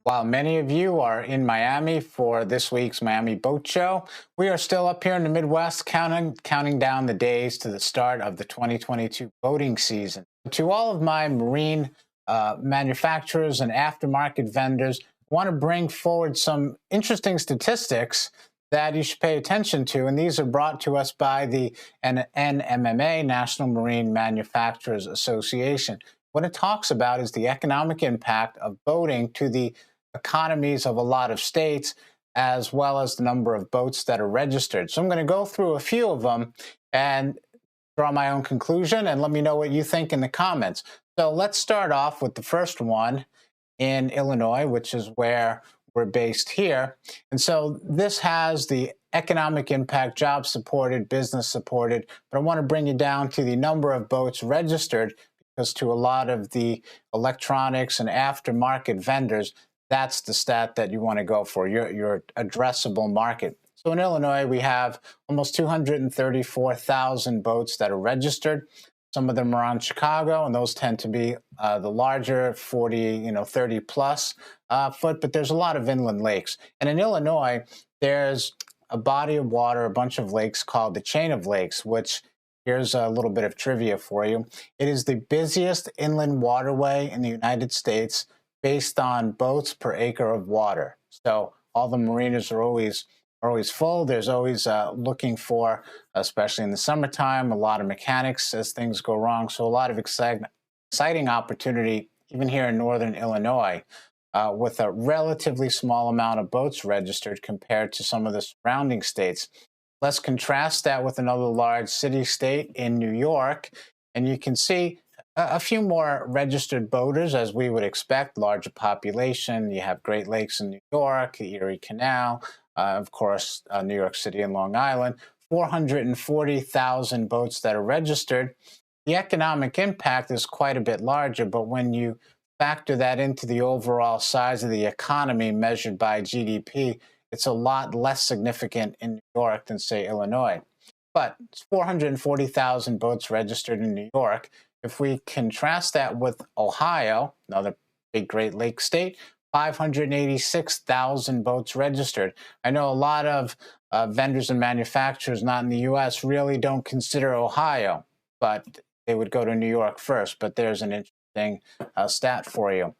While many of you are in Miami for this week's Miami Boat Show, we are still up here in the Midwest counting down the days to the start of the 2022 boating season. To all of my marine manufacturers and aftermarket vendors, I want to bring forward some interesting statistics that you should pay attention to, and these are brought to us by the NMMA, National Marine Manufacturers Association. What it talks about is the economic impact of boating to the economies of a lot of states, as well as the number of boats that are registered. So I'm going to go through a few of them and draw my own conclusion, and let me know what you think in the comments. So let's start off with the first one in Illinois, which is where we're based here. And so this has the economic impact, job supported, business supported, but I want to bring you down to the number of boats registered, because to a lot of the electronics and aftermarket vendors, that's the stat that you want to go for, your addressable market. So in Illinois, we have almost 234,000 boats that are registered. Some of them are on Chicago, and those tend to be the larger 40, 30 plus foot, but there's a lot of inland lakes. And in Illinois, there's a body of water, a bunch of lakes called the Chain of Lakes, which here's a little bit of trivia for you. It is the busiest inland waterway in the United States based on boats per acre of water. So all the marinas are always full. There's always looking for, especially in the summertime, a lot of mechanics as things go wrong. So a lot of exciting opportunity, even here in northern Illinois, with a relatively small amount of boats registered compared to some of the surrounding states. Let's contrast that with another large city-state in New York, and you can see a few more registered boaters, as we would expect, larger population. You have Great Lakes in New York, the Erie Canal, of course, New York City and Long Island, 440,000 boats that are registered. The economic impact is quite a bit larger, but when you factor that into the overall size of the economy measured by GDP, it's a lot less significant in New York than, say, Illinois. But it's 440,000 boats registered in New York. If we contrast that with Ohio, another big Great Lakes state, 586,000 boats registered. I know a lot of vendors and manufacturers not in the U.S. really don't consider Ohio, but they would go to New York first. But there's an interesting stat for you.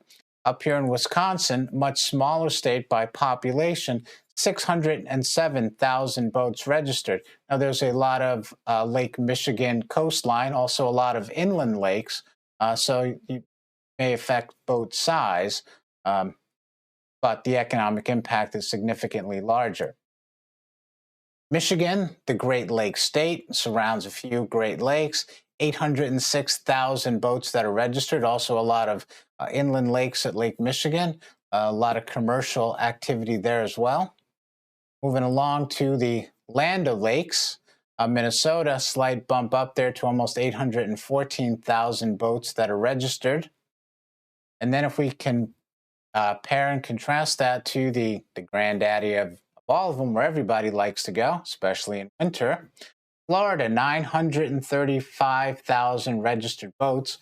Up here in Wisconsin, much smaller state by population, 607,000 boats registered. Now, there's a lot of Lake Michigan coastline, also a lot of inland lakes, so you may affect boat size, but the economic impact is significantly larger. Michigan, the Great Lakes state, surrounds a few Great Lakes, 806,000 boats that are registered, also a lot of inland lakes at Lake Michigan, a lot of commercial activity there as well. Moving along to the Land O'Lakes, Minnesota, slight bump up there to almost 814,000 boats that are registered. And then if we can pair and contrast that to the granddaddy of all of them, where everybody likes to go, especially in winter, Florida, 935,000 registered boats.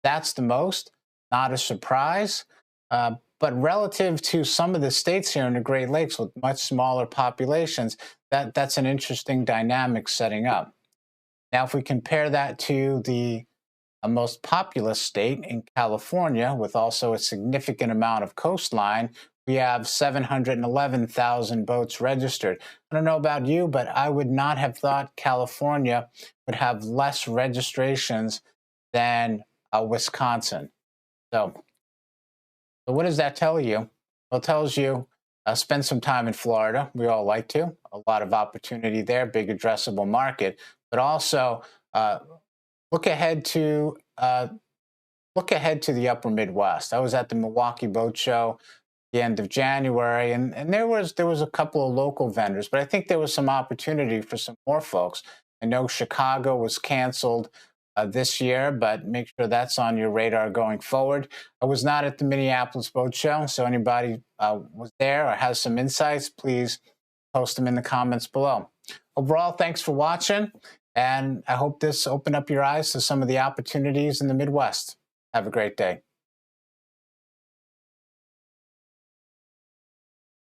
That's the most, not a surprise. But relative to some of the states here in the Great Lakes with much smaller populations, that's an interesting dynamic setting up. Now, if we compare that to the most populous state in California, with also a significant amount of coastline, we have 711,000 boats registered. I don't know about you, but I would not have thought California would have less registrations than Wisconsin. So what does that tell you? Well, it tells you spend some time in Florida. We all like to. A lot of opportunity there, big addressable market. But also look ahead to the upper Midwest. I was at the Milwaukee Boat Show the end of January, and there was a couple of local vendors, but I think there was some opportunity for some more folks. I know Chicago was canceled this year, but make sure that's on your radar going forward. I was not at the Minneapolis Boat Show, so anybody was there or has some insights, please post them in the comments below. Overall, thanks for watching. And I hope this opened up your eyes to some of the opportunities in the Midwest. Have a great day.